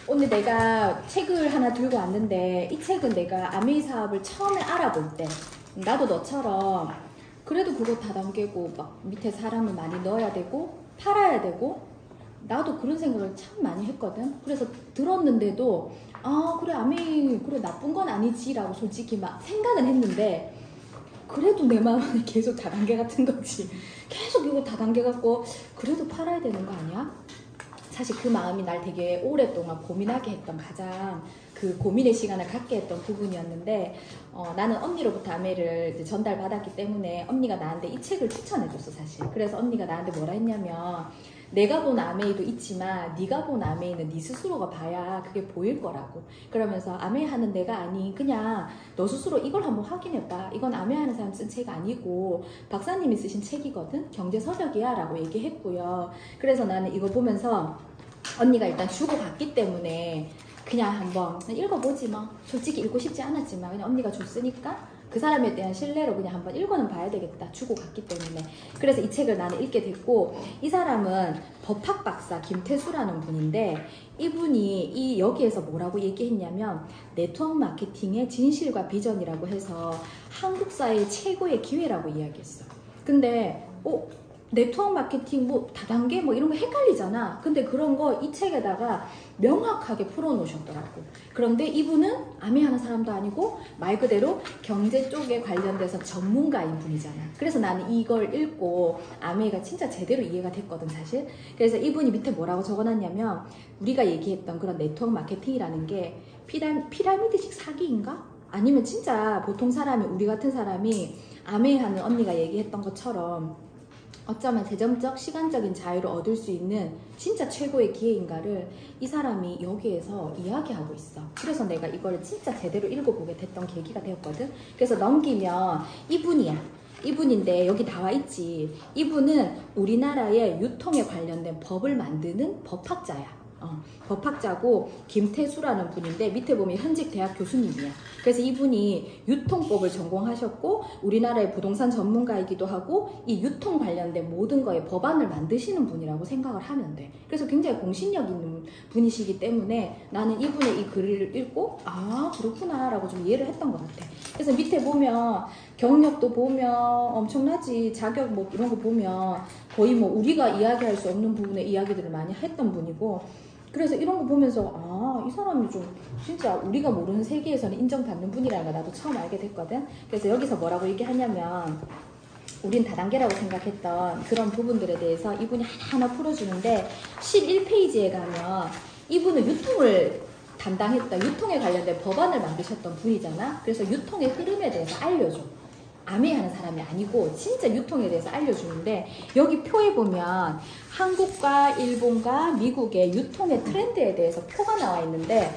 오늘 내가 책을 하나 들고 왔는데 이 책은 내가 아메이 사업을 처음에 알아볼 때 나도 너처럼 그래도 그거 다단계고 막 밑에 사람을 많이 넣어야 되고 팔아야 되고 나도 그런 생각을 참 많이 했거든. 그래서 들었는데도 아 그래 아메이 그래 나쁜 건 아니지 라고 솔직히 막 생각은 했는데 그래도 내 마음은 계속 다단계 같은 거지. 계속 이거 다단계 같고 그래도 팔아야 되는 거 아니야? 사실 그 마음이 날 되게 오랫동안 고민하게 했던 가장 그 고민의 시간을 갖게 했던 부분이었는데 나는 언니로부터 아메를 이제 전달받았기 때문에 언니가 나한테 이 책을 추천해줬어 사실. 그래서 언니가 나한테 뭐라 했냐면 내가 본 아메이도 있지만 네가 본 아메이는 네 스스로가 봐야 그게 보일 거라고. 그러면서 아메이 하는 내가 아닌 그냥 너 스스로 이걸 한번 확인해봐. 이건 아메이 하는 사람 쓴 책 아니고 박사님이 쓰신 책이거든. 경제서적이야 라고 얘기했고요. 그래서 나는 이거 보면서 언니가 일단 주고 갔기 때문에 그냥 한번 읽어보지 뭐. 솔직히 읽고 싶지 않았지만 그냥 언니가 줬으니까 그 사람에 대한 신뢰로 그냥 한번 읽어는 봐야 되겠다. 주고 갔기 때문에. 그래서 이 책을 나는 읽게 됐고 이 사람은 법학 박사 김태수라는 분인데 이분이 여기에서 뭐라고 얘기했냐면 네트워크 마케팅의 진실과 비전이라고 해서 한국 사회의 최고의 기회라고 이야기했어. 근데 네트워크 마케팅 뭐 다단계 뭐 이런 거 헷갈리잖아. 근데 그런 거 이 책에다가 명확하게 풀어놓으셨더라고. 그런데 이분은 아메 하는 사람도 아니고 말 그대로 경제 쪽에 관련돼서 전문가인 분이잖아. 그래서 나는 이걸 읽고 아메가 진짜 제대로 이해가 됐거든 사실. 그래서 이분이 밑에 뭐라고 적어놨냐면 우리가 얘기했던 그런 네트워크 마케팅이라는 게 피라미드식 사기인가? 아니면 진짜 보통 사람이 우리 같은 사람이 아메 하는 언니가 얘기했던 것처럼 어쩌면 재정적, 시간적인 자유를 얻을 수 있는 진짜 최고의 기회인가를 이 사람이 여기에서 이야기하고 있어. 그래서 내가 이걸 진짜 제대로 읽어보게 됐던 계기가 되었거든. 그래서 넘기면 이분이야. 이분인데 여기 나와 있지. 이분은 우리나라의 유통에 관련된 법을 만드는 법학자야. 법학자고 김태수라는 분인데 밑에 보면 현직 대학 교수님이야. 그래서 이분이 유통법을 전공하셨고 우리나라의 부동산 전문가이기도 하고 이 유통 관련된 모든 거에 법안을 만드시는 분이라고 생각을 하면 돼. 그래서 굉장히 공신력 있는 분이시기 때문에 나는 이분의 이 글을 읽고 아 그렇구나 라고 좀 이해를 했던 것 같아. 그래서 밑에 보면 경력도 보면 엄청나지. 자격 뭐 이런 거 보면 거의 뭐 우리가 이야기할 수 없는 부분의 이야기들을 많이 했던 분이고 그래서 이런 거 보면서 아 이 사람이 좀 진짜 우리가 모르는 세계에서는 인정받는 분이라는 걸 나도 처음 알게 됐거든. 그래서 여기서 뭐라고 얘기하냐면 우린 다단계라고 생각했던 그런 부분들에 대해서 이분이 하나하나 풀어주는데 11페이지에 가면 이분은 유통을 담당했던 유통에 관련된 법안을 만드셨던 분이잖아. 그래서 유통의 흐름에 대해서 알려줘. 아메하는 사람이 아니고 진짜 유통에 대해서 알려주는데 여기 표에 보면 한국과 일본과 미국의 유통의 트렌드에 대해서 표가 나와 있는데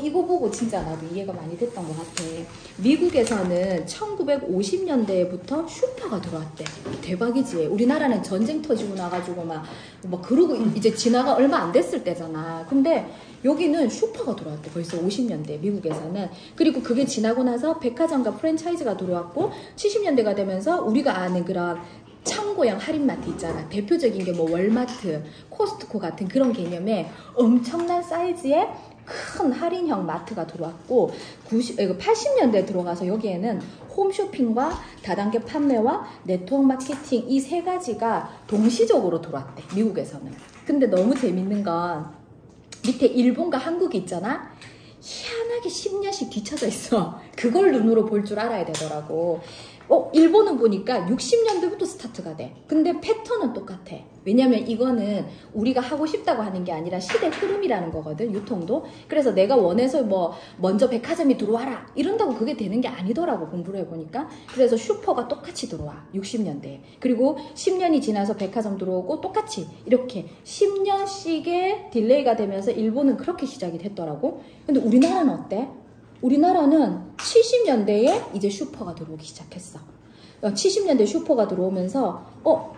이거 보고 진짜 나도 이해가 많이 됐던 것 같아. 미국에서는 1950년대부터 슈퍼가 들어왔대. 대박이지. 우리나라는 전쟁 터지고 나가지고 막 그러고 이제 지나가 얼마 안 됐을 때잖아. 근데 여기는 슈퍼가 들어왔대. 벌써 50년대 미국에서는. 그리고 그게 지나고 나서 백화점과 프랜차이즈가 들어왔고 70년대가 되면서 우리가 아는 그런 창고형 할인마트 있잖아. 대표적인 게 뭐 월마트, 코스트코 같은 그런 개념의 엄청난 사이즈의 큰 할인형 마트가 들어왔고 80년대에 들어가서 여기에는 홈쇼핑과 다단계 판매와 네트워크 마케팅 이 세 가지가 동시적으로 들어왔대. 미국에서는. 근데 너무 재밌는 건 밑에 일본과 한국이 있잖아. 희한하게 10년씩 뒤쳐져 있어. 그걸 눈으로 볼 줄 알아야 되더라고. 일본은 보니까 60년대부터 스타트가 돼. 근데 패턴은 똑같아. 왜냐면 이거는 우리가 하고 싶다고 하는 게 아니라 시대 흐름이라는 거거든, 유통도. 그래서 내가 원해서 뭐 먼저 백화점이 들어와라 이런다고 그게 되는 게 아니더라고, 공부를 해보니까. 그래서 슈퍼가 똑같이 들어와, 60년대에. 그리고 10년이 지나서 백화점 들어오고 똑같이 이렇게 10년씩의 딜레이가 되면서 일본은 그렇게 시작이 됐더라고. 근데 우리나라는 어때? 우리나라는 70년대에 이제 슈퍼가 들어오기 시작했어. 70년대 슈퍼가 들어오면서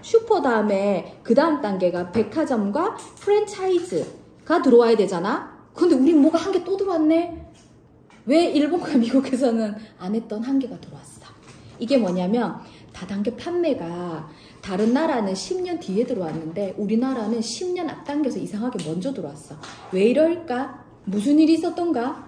슈퍼 다음에 그 다음 단계가 백화점과 프랜차이즈가 들어와야 되잖아. 근데 우린 뭐가 한 개 또 들어왔네. 왜 일본과 미국에서는 안 했던 한 개가 들어왔어. 이게 뭐냐면 다단계 판매가 다른 나라는 10년 뒤에 들어왔는데 우리나라는 10년 앞당겨서 이상하게 먼저 들어왔어. 왜 이럴까? 무슨 일이 있었던가?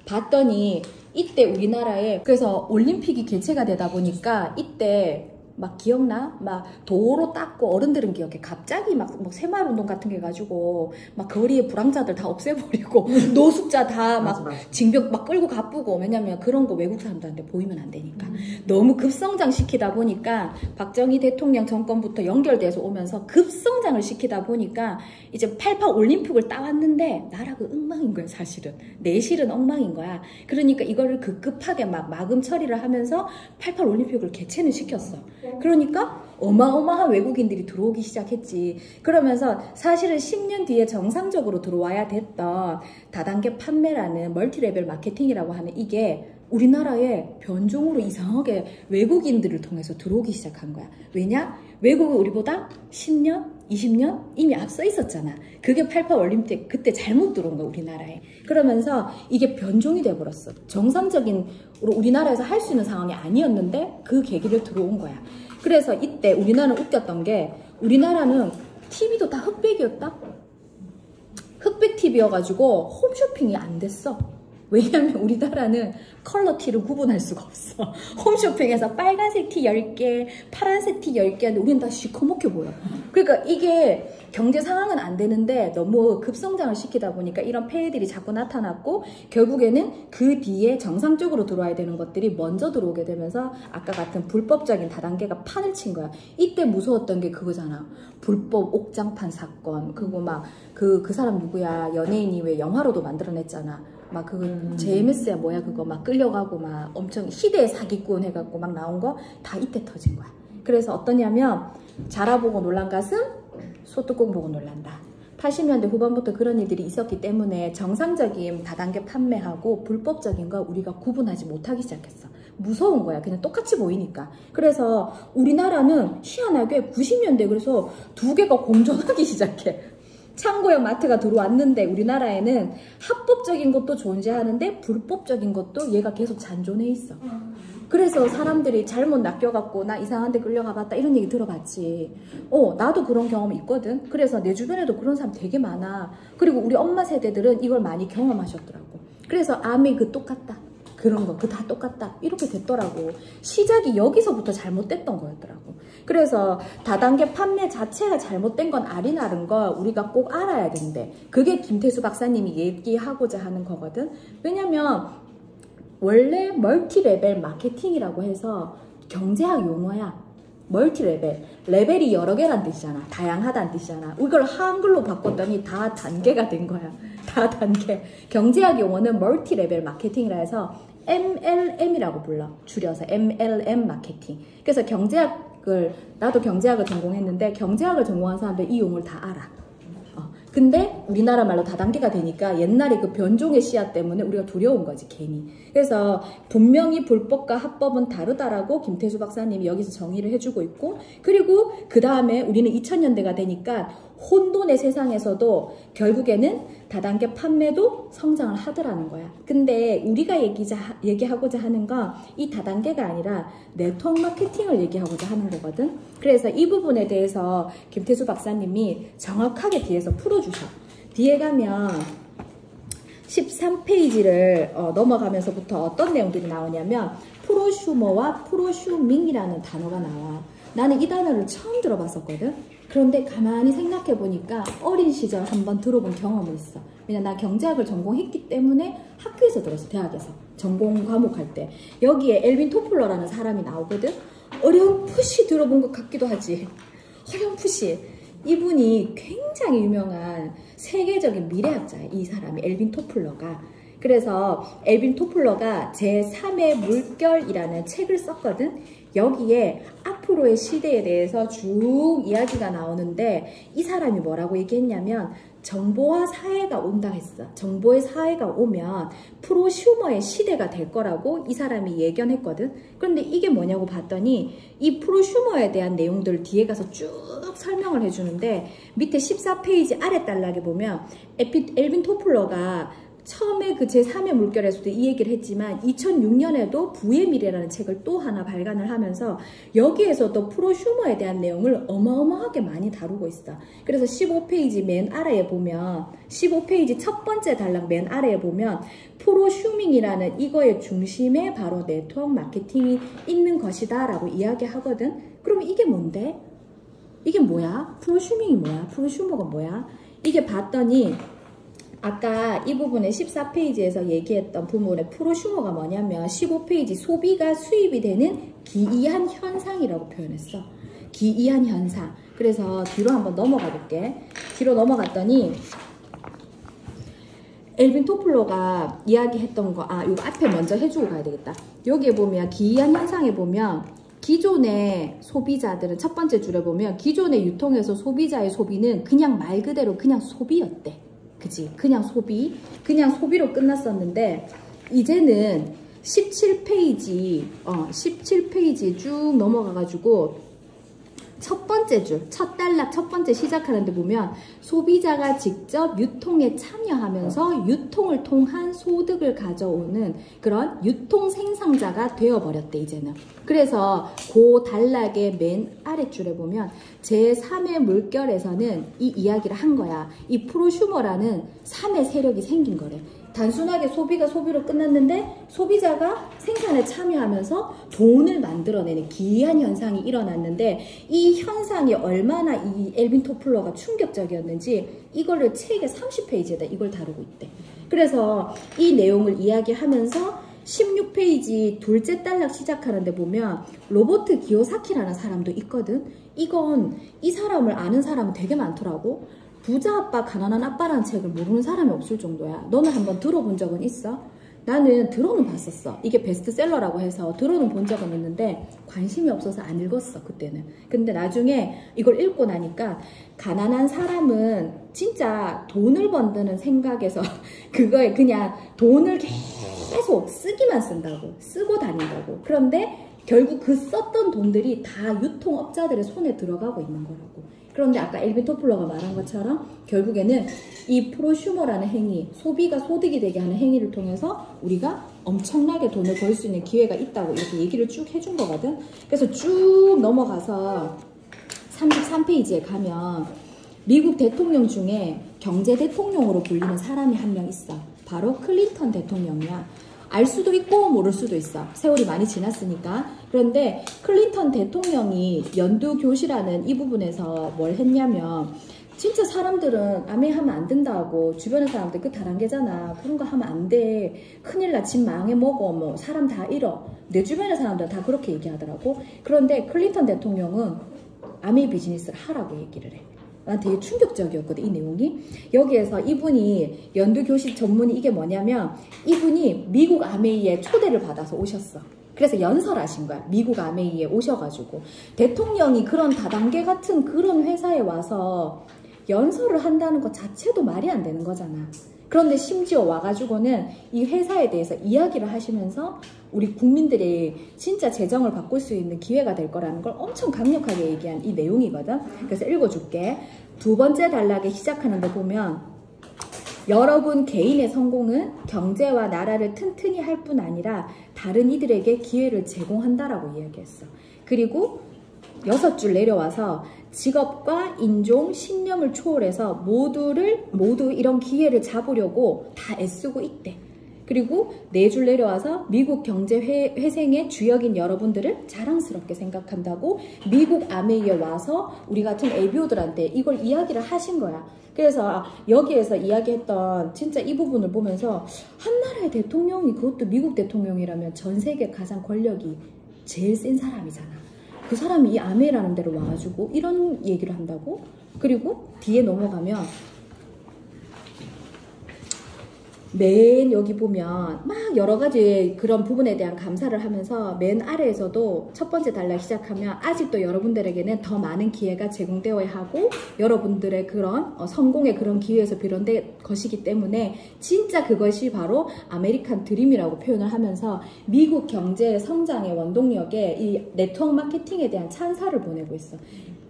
봤더니 이때 우리나라에 그래서 올림픽이 개최가 되다 보니까 이때 막 기억나? 막 도로 닦고 어른들은 기억해. 갑자기 막 새마을운동 같은 게 가지고 막 거리에 불황자들 다 없애버리고 노숙자 다 막 징병 막 끌고 가쁘고 왜냐면 그런 거 외국 사람들한테 보이면 안 되니까 너무 급성장 시키다 보니까 박정희 대통령 정권부터 연결돼서 오면서 급성장을 시키다 보니까 이제 88 올림픽을 따왔는데 나라가 엉망인 거야 사실은. 내실은 엉망인 거야. 그러니까 이거를 급급하게 막 마금 처리를 하면서 88 올림픽을 개최는 시켰어. 그러니까 어마어마한 외국인들이 들어오기 시작했지. 그러면서 사실은 10년 뒤에 정상적으로 들어와야 됐던 다단계 판매라는 멀티레벨 마케팅이라고 하는 이게 우리나라에 변종으로 이상하게 외국인들을 통해서 들어오기 시작한 거야. 왜냐? 외국은 우리보다 10년, 20년 이미 앞서 있었잖아. 그게 88 올림픽 그때 잘못 들어온 거야 우리나라에. 그러면서 이게 변종이 돼버렸어. 정상적인 우리나라에서 할 수 있는 상황이 아니었는데 그 계기를 들어온 거야. 그래서 이때 우리나라는 웃겼던 게 우리나라는 TV도 다 흑백이었다. 흑백 TV여가지고 홈쇼핑이 안 됐어. 왜냐면 우리나라는 컬러 티를 구분할 수가 없어. 홈쇼핑에서 빨간색 티 10개, 파란색 티 10개 하는데 우리는 다 시커멓게 보여. 그러니까 이게 경제 상황은 안 되는데 너무 급성장을 시키다 보니까 이런 폐해들이 자꾸 나타났고 결국에는 그 뒤에 정상적으로 들어와야 되는 것들이 먼저 들어오게 되면서 아까 같은 불법적인 다단계가 판을 친 거야. 이때 무서웠던 게 그거잖아. 불법 옥장판 사건. 그거 막 그 사람 누구야. 연예인이 왜 영화로도 만들어냈잖아. 막 그 JMS야 뭐야 그거 막 끌려가고 막 엄청 희대의 사기꾼 해갖고 막 나온 거 다 이때 터진 거야. 그래서 어떠냐면 자라보고 놀란 가슴 소뚜껑 보고 놀란다. 80년대 후반부터 그런 일들이 있었기 때문에 정상적인 다단계 판매하고 불법적인 거 우리가 구분하지 못하기 시작했어. 무서운 거야. 그냥 똑같이 보이니까. 그래서 우리나라는 희한하게 90년대 그래서 두 개가 공존하기 시작해. 창고형 마트가 들어왔는데 우리나라에는 합법적인 것도 존재하는데 불법적인 것도 얘가 계속 잔존해 있어. 그래서 사람들이 잘못 낚여갖고 나 이상한 데 끌려가 봤다 이런 얘기 들어봤지. 나도 그런 경험이 있거든. 그래서 내 주변에도 그런 사람 되게 많아. 그리고 우리 엄마 세대들은 이걸 많이 경험하셨더라고. 그래서 아미 그 똑같다. 그런 거, 그 다 똑같다. 이렇게 됐더라고. 시작이 여기서부터 잘못됐던 거였더라고. 그래서 다단계 판매 자체가 잘못된 건 아리나른 거 우리가 꼭 알아야 된대. 그게 김태수 박사님이 얘기하고자 하는 거거든. 왜냐면 원래 멀티레벨 마케팅이라고 해서 경제학 용어야. 멀티레벨. 레벨이 여러 개란 뜻이잖아. 다양하다는 뜻이잖아. 이걸 한글로 바꿨더니 다 단계가 된 거야. 다 단계. 경제학 용어는 멀티레벨 마케팅이라 해서 MLM이라고 불러. 줄여서 MLM 마케팅. 그래서 나도 경제학을 전공했는데 경제학을 전공한 사람들 이 용어를 다 알아. 근데 우리나라 말로 다단계가 되니까 옛날에 그 변종의 씨앗 때문에 우리가 두려운 거지 괜히. 그래서 분명히 불법과 합법은 다르다라고 김태수 박사님이 여기서 정의를 해주고 있고, 그리고 그 다음에 우리는 2000년대가 되니까 혼돈의 세상에서도 결국에는 다단계 판매도 성장을 하더라는 거야. 근데 우리가 얘기하고자 하는 건 이 다단계가 아니라 네트워크 마케팅을 얘기하고자 하는 거거든. 그래서 이 부분에 대해서 김태수 박사님이 정확하게 뒤에서 풀어주셔. 뒤에 가면 13페이지를 넘어가면서부터 어떤 내용들이 나오냐면 프로슈머와 프로슈밍이라는 단어가 나와. 나는 이 단어를 처음 들어봤었거든. 그런데 가만히 생각해보니까 어린 시절 한번 들어본 경험이 있어. 왜냐 나 경제학을 전공했기 때문에 학교에서 들었어. 대학에서 전공 과목 할 때 여기에 엘빈 토플러라는 사람이 나오거든. 어렴풋이 들어본 것 같기도 하지. 어렴풋이. 이분이 굉장히 유명한 세계적인 미래학자야. 이 사람이 엘빈 토플러가. 그래서 엘빈 토플러가 제3의 물결이라는 책을 썼거든. 여기에 앞으로의 시대에 대해서 쭉 이야기가 나오는데 이 사람이 뭐라고 얘기했냐면 정보화 사회가 온다 했어. 정보의 사회가 오면 프로슈머의 시대가 될 거라고 이 사람이 예견했거든. 그런데 이게 뭐냐고 봤더니 이 프로슈머에 대한 내용들을 뒤에 가서 쭉 설명을 해주는데 밑에 14페이지 아래 단락에 보면 엘빈 토플러가 처음에 그 제3의 물결에서도 이 얘기를 했지만 2006년에도 부의 미래라는 책을 또 하나 발간을 하면서 여기에서도 프로슈머에 대한 내용을 어마어마하게 많이 다루고 있어. 그래서 15페이지 맨 아래에 보면 15페이지 첫 번째 단락 맨 아래에 보면 프로슈밍이라는 이거의 중심에 바로 네트워크 마케팅이 있는 것이다 라고 이야기하거든. 그러면 이게 뭔데? 이게 뭐야? 프로슈밍이 뭐야? 프로슈머가 뭐야? 이게 봤더니 아까 이 부분에 14페이지에서 얘기했던 부분의 프로슈머가 뭐냐면 15페이지 소비가 수입이 되는 기이한 현상이라고 표현했어. 기이한 현상. 그래서 뒤로 한번 넘어가 볼게. 뒤로 넘어갔더니 엘빈 토플러가 이야기했던 거, 이거 앞에 먼저 해주고 가야 되겠다. 여기에 보면 기이한 현상에 보면 기존의 소비자들은 첫 번째 줄에 보면 기존의 유통에서 소비자의 소비는 그냥 말 그대로 그냥 소비였대. 그지? 그냥 소비로 끝났었는데 이제는 17페이지 쭉 넘어가가지고 첫 번째 줄, 첫 단락, 첫 번째 시작하는데 보면 소비자가 직접 유통에 참여하면서 유통을 통한 소득을 가져오는 그런 유통 생산자가 되어버렸대, 이제는. 그래서 그 단락의 맨 아랫줄에 보면 제3의 물결에서는 이 이야기를 한 거야. 이 프로슈머라는 3의 세력이 생긴 거래. 단순하게 소비가 소비로 끝났는데 소비자가 생산에 참여하면서 돈을 만들어내는 기이한 현상이 일어났는데 이 현상이 얼마나 이 엘빈 토플러가 충격적이었는지 이거를 책의 30페이지에다 이걸 다루고 있대. 그래서 이 내용을 이야기하면서 16페이지 둘째 단락 시작하는데 보면 로버트 기요사키라는 사람도 있거든. 이 사람을 아는 사람은 되게 많더라고. 부자 아빠 가난한 아빠라는 책을 모르는 사람이 없을 정도야. 너는 한번 들어본 적은 있어? 나는 들어는 봤었어. 이게 베스트셀러라고 해서 들어는 본 적은 있는데 관심이 없어서 안 읽었어, 그때는. 근데 나중에 이걸 읽고 나니까 가난한 사람은 진짜 돈을 번다는 생각에서 그거에 그냥 돈을 계속 쓰기만 쓴다고, 쓰고 다닌다고. 그런데 결국 그 썼던 돈들이 다 유통업자들의 손에 들어가고 있는 거라고. 그런데 아까 엘빈 토플러가 말한 것처럼 결국에는 이 프로슈머라는 행위, 소비가 소득이 되게 하는 행위를 통해서 우리가 엄청나게 돈을 벌 수 있는 기회가 있다고 이렇게 얘기를 쭉 해준 거거든. 그래서 쭉 넘어가서 33페이지에 가면 미국 대통령 중에 경제 대통령으로 불리는 사람이 한 명 있어. 바로 클린턴 대통령이야. 알 수도 있고 모를 수도 있어. 세월이 많이 지났으니까. 그런데 클린턴 대통령이 연두교시라는 이 부분에서 뭘 했냐면 진짜 사람들은 암해하면 안 된다고 주변의 사람들 그 다단계잖아. 그런 거 하면 안 돼. 큰일 나. 집 망해 먹어. 뭐 사람 다 잃어. 내 주변의 사람들 다 그렇게 얘기하더라고. 그런데 클린턴 대통령은 암해 비즈니스를 하라고 얘기를 해. 난 되게 충격적이었거든, 이 내용이. 여기에서 이분이 연두교시 전문이 이게 뭐냐면 이분이 미국 아메이에 초대를 받아서 오셨어. 그래서 연설하신 거야. 미국 아메이에 오셔가지고 대통령이 그런 다단계 같은 그런 회사에 와서 연설을 한다는 것 자체도 말이 안 되는 거잖아. 그런데 심지어 와가지고는 이 회사에 대해서 이야기를 하시면서 우리 국민들이 진짜 재정을 바꿀 수 있는 기회가 될 거라는 걸 엄청 강력하게 얘기한 이 내용이거든. 그래서 읽어줄게. 두 번째 단락에 시작하는데 보면 여러분 개인의 성공은 경제와 나라를 튼튼히 할 뿐 아니라 다른 이들에게 기회를 제공한다라고 이야기했어. 그리고 6줄 내려와서 직업과 인종, 신념을 초월해서 모두 이런 기회를 잡으려고 다 애쓰고 있대. 그리고 4줄 내려와서 미국 경제 회생의 주역인 여러분들을 자랑스럽게 생각한다고 미국 아메이에 와서 우리 같은 ABO들한테 이걸 이야기를 하신 거야. 그래서 여기에서 이야기했던 진짜 이 부분을 보면서 한 나라의 대통령이 그것도 미국 대통령이라면 전 세계 가장 권력이 제일 센 사람이잖아. 그 사람이 이 아메이라는 데로 와가지고 이런 얘기를 한다고? 그리고 뒤에 넘어가면 맨 여기 보면 막 여러 가지 그런 부분에 대한 감사를 하면서 맨 아래에서도 첫 번째 단락 시작하면 아직도 여러분들에게는 더 많은 기회가 제공되어야 하고 여러분들의 그런 성공의 그런 기회에서 비롯된 것이기 때문에 진짜 그것이 바로 아메리칸 드림이라고 표현을 하면서 미국 경제 성장의 원동력에 이 네트워크 마케팅에 대한 찬사를 보내고 있어.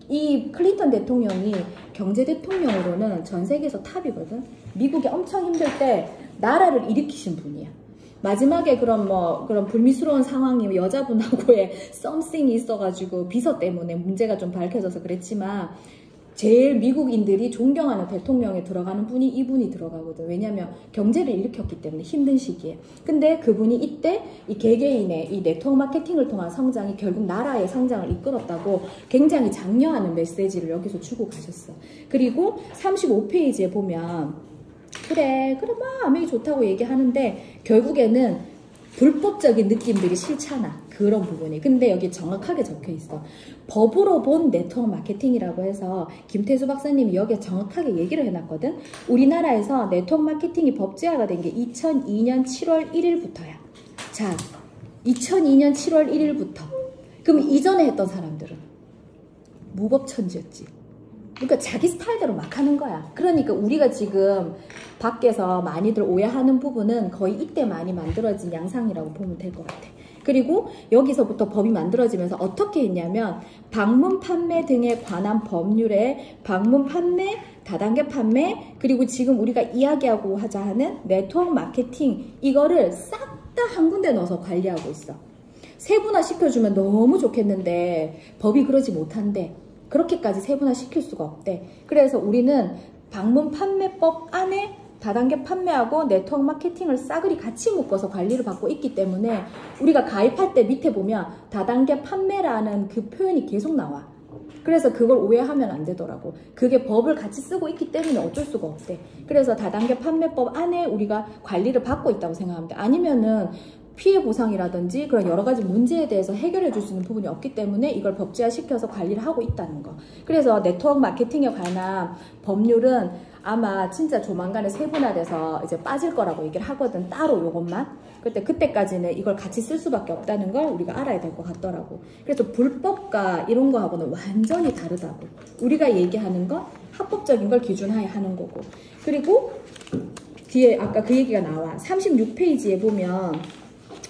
이 클린턴 대통령이 경제 대통령으로는 전 세계에서 탑이거든. 미국이 엄청 힘들 때 나라를 일으키신 분이야. 마지막에 그런 불미스러운 상황이 여자분하고의 썸씽이 있어가지고 비서 때문에 문제가 좀 밝혀져서 그랬지만 제일 미국인들이 존경하는 대통령에 들어가는 분이 이분이 들어가거든. 왜냐면 경제를 일으켰기 때문에 힘든 시기에. 근데 그분이 이때 이 개개인의 이 네트워크 마케팅을 통한 성장이 결국 나라의 성장을 이끌었다고 굉장히 장려하는 메시지를 여기서 주고 가셨어. 그리고 35페이지에 보면 그래 막 아메이 좋다고 얘기하는데 결국에는 불법적인 느낌들이 싫잖아. 그런 부분이. 근데 여기 정확하게 적혀 있어. 법으로 본 네트워크 마케팅이라고 해서 김태수 박사님이 여기에 정확하게 얘기를 해놨거든. 우리나라에서 네트워크 마케팅이 법제화가 된 게 2002년 7월 1일부터야. 자, 2002년 7월 1일부터. 그럼 이전에 했던 사람들은 무법천지였지. 그러니까 자기 스타일대로 막 하는 거야. 그러니까 우리가 지금 밖에서 많이들 오해하는 부분은 거의 이때 많이 만들어진 양상이라고 보면 될 것 같아. 그리고 여기서부터 법이 만들어지면서 어떻게 했냐면 방문 판매 등에 관한 법률에 방문 판매, 다단계 판매, 그리고 지금 우리가 이야기하고 하자 하는 네트워크 마케팅 이거를 싹 다 한 군데 넣어서 관리하고 있어. 세분화 시켜주면 너무 좋겠는데 법이 그러지 못한대. 그렇게까지 세분화 시킬 수가 없대. 그래서 우리는 방문 판매법 안에 다단계 판매하고 네트워크 마케팅을 싸그리 같이 묶어서 관리를 받고 있기 때문에 우리가 가입할 때 밑에 보면 다단계 판매라는 그 표현이 계속 나와. 그래서 그걸 오해하면 안 되더라고. 그게 법을 같이 쓰고 있기 때문에 어쩔 수가 없대. 그래서 다단계 판매법 안에 우리가 관리를 받고 있다고 생각합니다. 아니면은 피해 보상이라든지 그런 여러 가지 문제에 대해서 해결해 줄 수 있는 부분이 없기 때문에 이걸 법제화시켜서 관리를 하고 있다는 거. 그래서 네트워크 마케팅에 관한 법률은 아마 진짜 조만간에 세분화돼서 이제 빠질 거라고 얘기를 하거든. 따로 요것만. 그때까지는 이걸 같이 쓸 수밖에 없다는 걸 우리가 알아야 될 것 같더라고. 그래서 불법과 이런 거하고는 완전히 다르다고. 우리가 얘기하는 건 합법적인 걸 기준하에 하는 거고. 그리고 뒤에 아까 그 얘기가 나와. 36페이지에 보면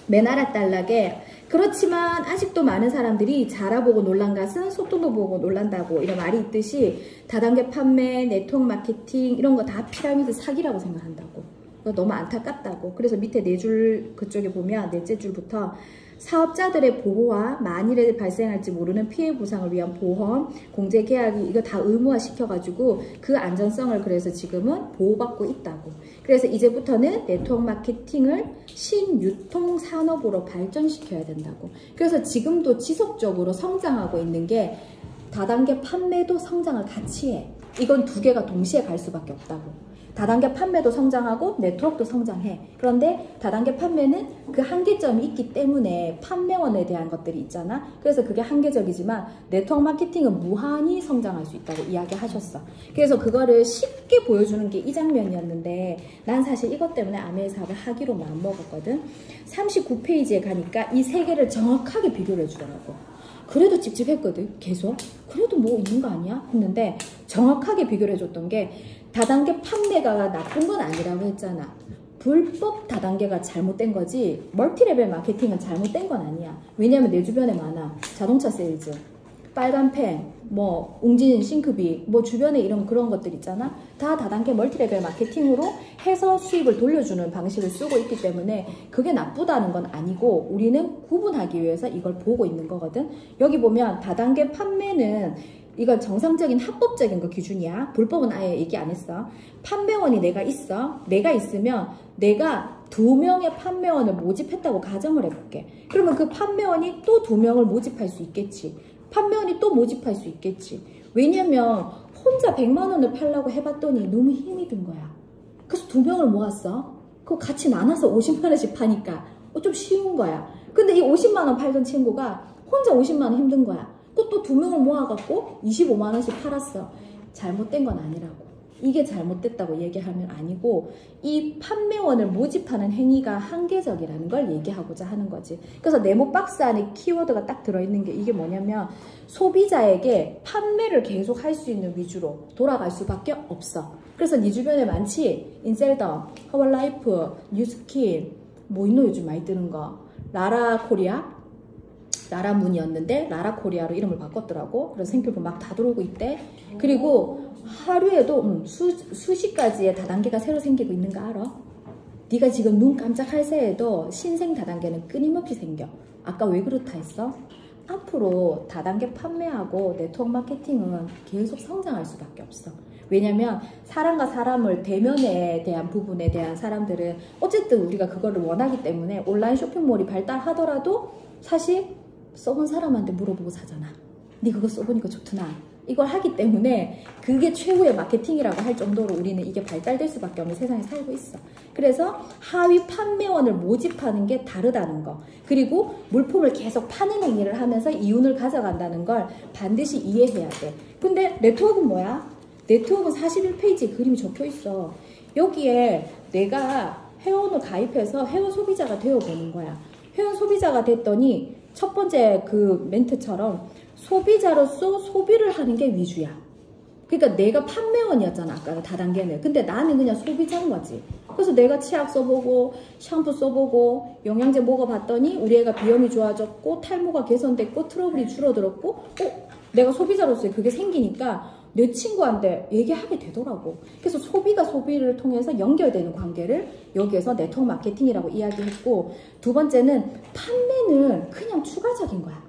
맨 아랫단락에 그렇지만 아직도 많은 사람들이 자라보고 놀란 것은 소통도 보고 놀란다고 이런 말이 있듯이 다단계 판매, 네트워크 마케팅 이런 거 다 피라미드 사기라고 생각한다고. 너무 안타깝다고. 그래서 밑에 네 줄 그쪽에 보면 넷째 줄부터 사업자들의 보호와 만일에 발생할지 모르는 피해 보상을 위한 보험, 공제 계약이 이거 다 의무화 시켜가지고 그 안전성을 그래서 지금은 보호받고 있다고. 그래서 이제부터는 네트워크 마케팅을 신유통 산업으로 발전시켜야 된다고. 그래서 지금도 지속적으로 성장하고 있는 게 다단계 판매도 성장을 같이 해. 이건 두 개가 동시에 갈 수밖에 없다고. 다단계 판매도 성장하고 네트워크도 성장해. 그런데 다단계 판매는 그 한계점이 있기 때문에 판매원에 대한 것들이 있잖아. 그래서 그게 한계적이지만 네트워크 마케팅은 무한히 성장할 수 있다고 이야기하셨어. 그래서 그거를 쉽게 보여주는 게 이 장면이었는데 난 사실 이것 때문에 아메이 사업을 하기로 마음먹었거든. 39페이지에 가니까 이 세 개를 정확하게 비교를 해주더라고. 그래도 찝찝했거든. 계속. 그래도 뭐 있는 거 아니야? 했는데 정확하게 비교를 해줬던 게 다단계 판매가 나쁜 건 아니라고 했잖아. 불법 다단계가 잘못된 거지 멀티레벨 마케팅은 잘못된 건 아니야. 왜냐면 내 주변에 많아. 자동차 세일즈, 빨간펜, 뭐 웅진 싱크비, 뭐 주변에 이런 그런 것들 있잖아. 다 다단계 멀티레벨 마케팅으로 해서 수익을 돌려주는 방식을 쓰고 있기 때문에 그게 나쁘다는 건 아니고 우리는 구분하기 위해서 이걸 보고 있는 거거든. 여기 보면 다단계 판매는 이건 정상적인 합법적인 거 기준이야. 불법은 아예 얘기 안 했어. 판매원이 내가 있어. 내가 있으면 내가 2명의 판매원을 모집했다고 가정을 해볼게. 그러면 그 판매원이 또 2명을 모집할 수 있겠지. 판매원이 또 모집할 수 있겠지. 왜냐면 혼자 100만 원을 팔려고 해봤더니 너무 힘이 든 거야. 그래서 2명을 모았어. 그거 같이 나눠서 50만 원씩 파니까 좀 쉬운 거야. 근데 이 50만 원 팔던 친구가 혼자 50만 원 힘든 거야. 또 2명을 모아갖고 25만 원씩 팔았어. 잘못된 건 아니라고. 이게 잘못됐다고 얘기하면 아니고 이 판매원을 모집하는 행위가 한계적이라는 걸 얘기하고자 하는 거지. 그래서 네모 박스 안에 키워드가 딱 들어있는 게 이게 뭐냐면 소비자에게 판매를 계속 할 수 있는 위주로 돌아갈 수밖에 없어. 그래서 네 주변에 많지? 인셀덤, 허벌라이프, 뉴스킨, 뭐 있노 요즘 많이 뜨는 거? 라라 코리아? 라라문이었는데 라라코리아로 이름을 바꿨더라고. 그래서 생필품 막 다 들어오고 있대. 그리고 하루에도 수십 가지의 다단계가 새로 생기고 있는 거 알아? 네가 지금 눈 깜짝할 새에도 신생 다단계는 끊임없이 생겨. 아까 왜 그렇다 했어? 앞으로 다단계 판매하고 네트워크 마케팅은 계속 성장할 수밖에 없어. 왜냐면 사람과 사람을 대면에 대한 부분에 대한 사람들은 어쨌든 우리가 그거를 원하기 때문에 온라인 쇼핑몰이 발달하더라도 사실 써본 사람한테 물어보고 사잖아. 네 그거 써보니까 좋구나. 이걸 하기 때문에 그게 최고의 마케팅이라고 할 정도로 우리는 이게 발달될 수밖에 없는 세상에 살고 있어. 그래서 하위 판매원을 모집하는 게 다르다는 거, 그리고 물품을 계속 파는 행위를 하면서 이윤을 가져간다는 걸 반드시 이해해야 돼. 근데 네트워크는 뭐야? 네트워크는 41페이지에 그림이 적혀 있어. 여기에 내가 회원을 가입해서 회원 소비자가 되어보는 거야. 회원 소비자가 됐더니 첫 번째 그 멘트처럼 소비자로서 소비를 하는 게 위주야. 그러니까 내가 판매원이었잖아, 아까 다단계는. 근데 나는 그냥 소비자인 거지. 그래서 내가 치약 써보고 샴푸 써보고 영양제 먹어봤더니 우리 애가 비염이 좋아졌고 탈모가 개선됐고 트러블이 줄어들었고 내가 소비자로서 그게 생기니까 내 친구한테 얘기하게 되더라고. 그래서 소비가 소비를 통해서 연결되는 관계를 여기에서 네트워크 마케팅이라고 이야기했고, 두 번째는 판매는 그냥 추가적인 거야.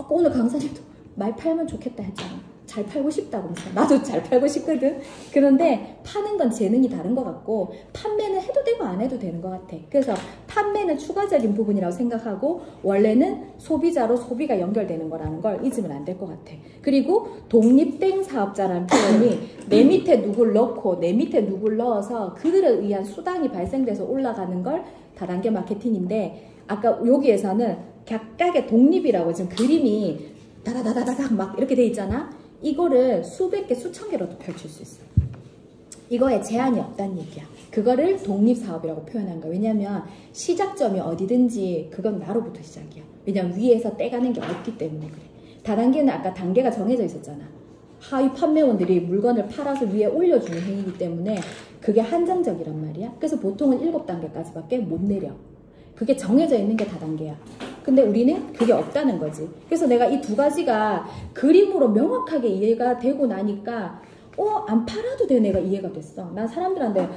오늘 강사님도 말 팔면 좋겠다 했잖아. 잘 팔고 싶다고. 나도 잘 팔고 싶거든. 그런데 파는 건 재능이 다른 것 같고 판매는 해도 되고 안 해도 되는 것 같아. 그래서 판매는 추가적인 부분이라고 생각하고 원래는 소비자로 소비가 연결되는 거라는 걸 잊으면 안 될 것 같아. 그리고 독립된 사업자라는 표현이 내 밑에 누굴 넣고 내 밑에 누굴 넣어서 그들에 의한 수당이 발생돼서 올라가는 걸 다단계 마케팅인데, 아까 여기에서는 각각의 독립이라고 지금 그림이 다다다다닥 막 이렇게 돼 있잖아. 이거를 수백 개, 수천 개로도 펼칠 수 있어. 이거에 제한이 없다는 얘기야. 그거를 독립사업이라고 표현한 거야. 왜냐면 시작점이 어디든지 그건 나로부터 시작이야. 왜냐면 위에서 떼가는 게 없기 때문에 그래. 다단계는 아까 단계가 정해져 있었잖아. 하위 판매원들이 물건을 팔아서 위에 올려주는 행위이기 때문에 그게 한정적이란 말이야. 그래서 보통은 7단계까지밖에 못 내려. 그게 정해져 있는 게 다단계야. 근데 우리는 그게 없다는 거지. 그래서 내가 이 두 가지가 그림으로 명확하게 이해가 되고 나니까 안 팔아도 돼. 내가 이해가 됐어. 난 사람들한테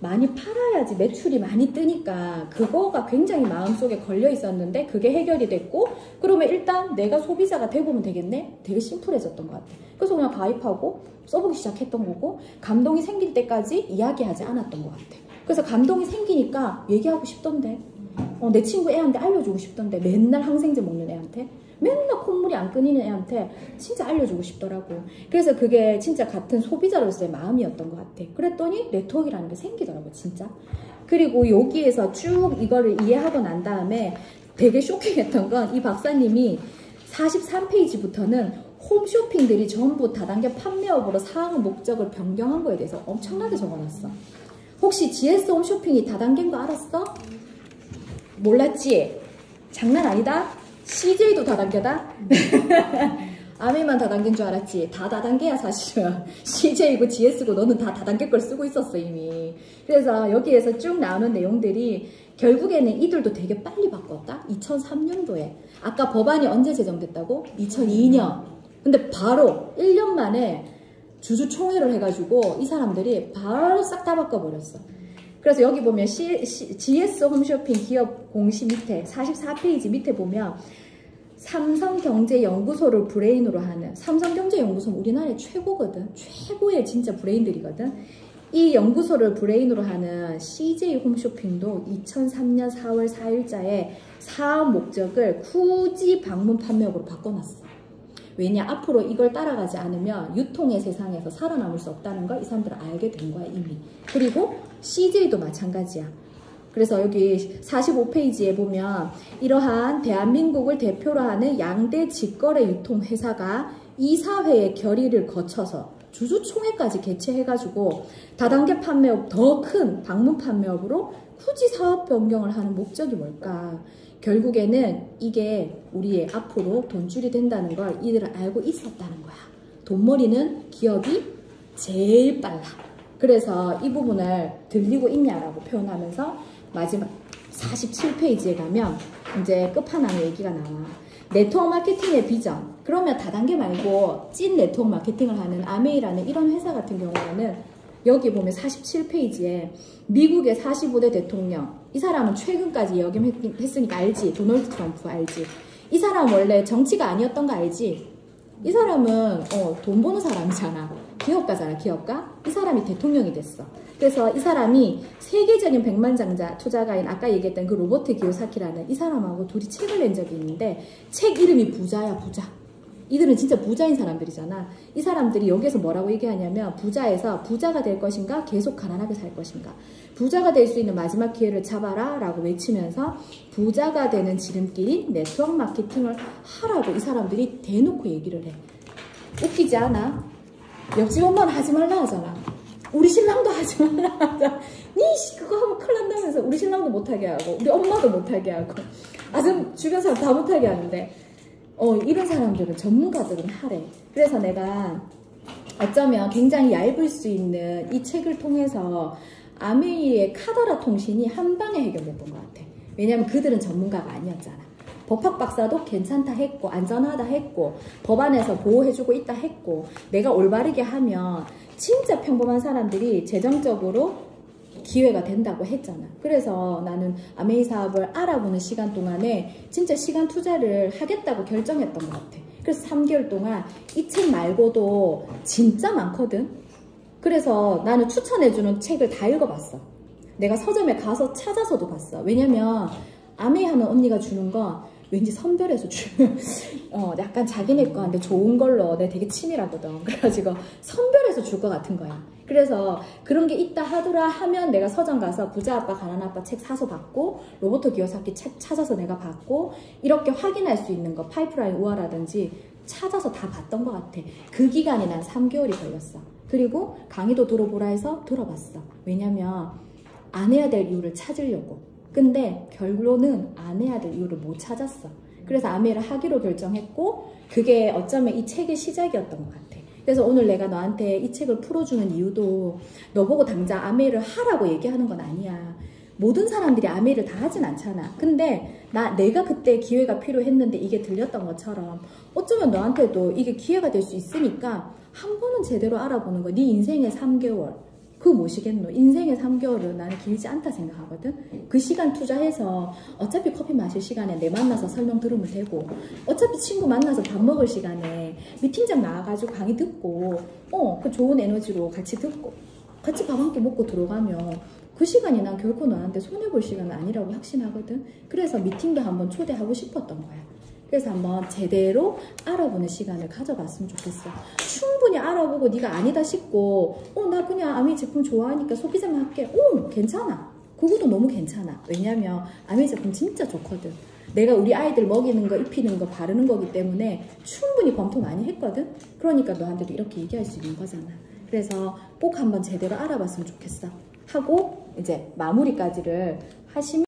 많이 팔아야지 매출이 많이 뜨니까 그거가 굉장히 마음속에 걸려 있었는데 그게 해결이 됐고, 그러면 일단 내가 소비자가 돼보면 되겠네? 되게 심플해졌던 것 같아. 그래서 그냥 가입하고 써보기 시작했던 거고, 감동이 생길 때까지 이야기하지 않았던 것 같아. 그래서 감동이 생기니까 얘기하고 싶던데, 내 친구 애한테 알려주고 싶던데, 맨날 항생제 먹는 애한테, 맨날 콧물이 안 끊이는 애한테 진짜 알려주고 싶더라고. 그래서 그게 진짜 같은 소비자로서의 마음이었던 것 같아. 그랬더니 네트워크라는 게 생기더라고, 진짜. 그리고 여기에서 쭉 이거를 이해하고 난 다음에 되게 쇼킹했던 건 이 박사님이 43페이지부터는 홈쇼핑들이 전부 다단계 판매업으로 사항 목적을 변경한 거에 대해서 엄청나게 적어놨어. 혹시 GS 홈쇼핑이 다단계인 거 알았어? 몰랐지? 장난 아니다? CJ도 다단계다? 아메만 다단계인 줄 알았지? 다 다단계야 사실은. CJ고 GS고 너는 다 다단계 걸 쓰고 있었어 이미. 그래서 여기에서 쭉 나오는 내용들이 결국에는 이들도 되게 빨리 바꿨다? 2003년도에. 아까 법안이 언제 제정됐다고? 2002년. 근데 바로 1년 만에 주주총회를 해가지고 이 사람들이 바로 싹 다 바꿔버렸어. 그래서 여기 보면 GS 홈쇼핑 기업 공시 밑에 44페이지 밑에 보면 삼성경제연구소를 브레인으로 하는, 삼성경제연구소는 우리나라의 최고거든. 최고의 진짜 브레인들이거든. 이 연구소를 브레인으로 하는 CJ 홈쇼핑도 2003년 4월 4일자에 사업 목적을 굳이 방문 판매업으로 바꿔놨어. 왜냐, 앞으로 이걸 따라가지 않으면 유통의 세상에서 살아남을 수 없다는 걸 이 사람들은 알게 된 거야 이미. 그리고 CJ도 마찬가지야. 그래서 여기 45페이지에 보면 이러한 대한민국을 대표로 하는 양대 직거래 유통회사가 이사회의 결의를 거쳐서 주주총회까지 개최해가지고 다단계 판매업, 더 큰 방문 판매업으로 굳이 사업 변경을 하는 목적이 뭘까? 결국에는 이게 우리의 앞으로 돈줄이 된다는 걸 이들은 알고 있었다는 거야. 돈머리는 기업이 제일 빨라. 그래서 이 부분을 들리고 있냐라고 표현하면서 마지막 47페이지에 가면 이제 끝판왕의 얘기가 나와. 네트워크 마케팅의 비전. 그러면 다단계 말고 찐 네트워크 마케팅을 하는 아메이라는 이런 회사 같은 경우에는 여기 보면 47페이지에 미국의 45대 대통령, 이 사람은 최근까지 역임했으니까 알지? 도널드 트럼프 알지? 이 사람 원래 정치가 아니었던 거 알지? 이 사람은 돈 버는 사람이잖아. 기업가잖아, 기업가. 이 사람이 대통령이 됐어. 그래서 이 사람이 세계적인 백만장자 투자가인 아까 얘기했던 그 로버트 기요사키라는 이 사람하고 둘이 책을 낸 적이 있는데 책 이름이 부자야, 부자. 이들은 진짜 부자인 사람들이잖아. 이 사람들이 여기에서 뭐라고 얘기하냐면 부자에서 부자가 될 것인가 계속 가난하게 살 것인가. 부자가 될 수 있는 마지막 기회를 잡아라 라고 외치면서 부자가 되는 지름길인 네트워크 마케팅을 하라고 이 사람들이 대놓고 얘기를 해. 웃기지 않아? 옆집 엄마는 하지 말라 하잖아. 우리 신랑도 하지 말라 하잖아. 니 그거 하면 큰일 난다면서 우리 신랑도 못하게 하고 우리 엄마도 못하게 하고 아주 주변 사람 다 못하게 하는데 이런 사람들은 전문가들은 하래. 그래서 내가 어쩌면 굉장히 얇을 수 있는 이 책을 통해서 아메이의 카더라 통신이 한 방에 해결됐던 것 같아. 왜냐면 그들은 전문가가 아니었잖아. 법학 박사도 괜찮다 했고 안전하다 했고 법안에서 보호해주고 있다 했고 내가 올바르게 하면 진짜 평범한 사람들이 재정적으로 기회가 된다고 했잖아. 그래서 나는 아메이 사업을 알아보는 시간 동안에 진짜 시간 투자를 하겠다고 결정했던 것 같아. 그래서 3개월 동안 이 책 말고도 진짜 많거든. 그래서 나는 추천해주는 책을 다 읽어봤어. 내가 서점에 가서 찾아서도 봤어. 왜냐면 아메이 하는 언니가 주는 건 왠지 선별해서 약간 자기네 거한테 좋은 걸로 내가 되게 치밀하거든. 그래가지고 선별해서 줄 것 같은 거야. 그래서 그런 게 있다 하더라 하면 내가 서점 가서 부자 아빠 가난 아빠 책 사서 봤고 로버트 기요사키 책 찾아서 내가 봤고 이렇게 확인할 수 있는 거 파이프라인 우화라든지 찾아서 다 봤던 것 같아. 그 기간이 난 3개월이 걸렸어. 그리고 강의도 들어보라 해서 들어봤어. 왜냐면 안 해야 될 이유를 찾으려고. 근데 결론은 안 해야 될 이유를 못 찾았어. 그래서 아메이를 하기로 결정했고 그게 어쩌면 이 책의 시작이었던 것 같아. 그래서 오늘 내가 너한테 이 책을 풀어주는 이유도 너 보고 당장 아메이를 하라고 얘기하는 건 아니야. 모든 사람들이 아메이를 다 하진 않잖아. 근데 내가 그때 기회가 필요했는데 이게 들렸던 것처럼 어쩌면 너한테도 이게 기회가 될 수 있으니까 한 번은 제대로 알아보는 거야. 네 인생의 3개월. 그거 뭐시겠노? 인생의 3개월은 나는 길지 않다 생각하거든. 그 시간 투자해서 어차피 커피 마실 시간에 내 만나서 설명 들으면 되고 어차피 친구 만나서 밥 먹을 시간에 미팅장 나와가지고 강의 듣고 그 좋은 에너지로 같이 듣고 같이 밥 한 끼 먹고 들어가면 그 시간이 난 결코 너한테 손해볼 시간은 아니라고 확신하거든. 그래서 미팅도 한번 초대하고 싶었던 거야. 그래서 한번 제대로 알아보는 시간을 가져봤으면 좋겠어. 충분히 알아보고 네가 아니다 싶고 나 그냥 아메이 제품 좋아하니까 소비자만 할게. 괜찮아. 그것도 너무 괜찮아. 왜냐면 아메이 제품 진짜 좋거든. 내가 우리 아이들 먹이는 거, 입히는 거, 바르는 거기 때문에 충분히 검토 많이 했거든. 그러니까 너한테도 이렇게 얘기할 수 있는 거잖아. 그래서 꼭 한번 제대로 알아봤으면 좋겠어. 하고 이제 마무리까지를 하시면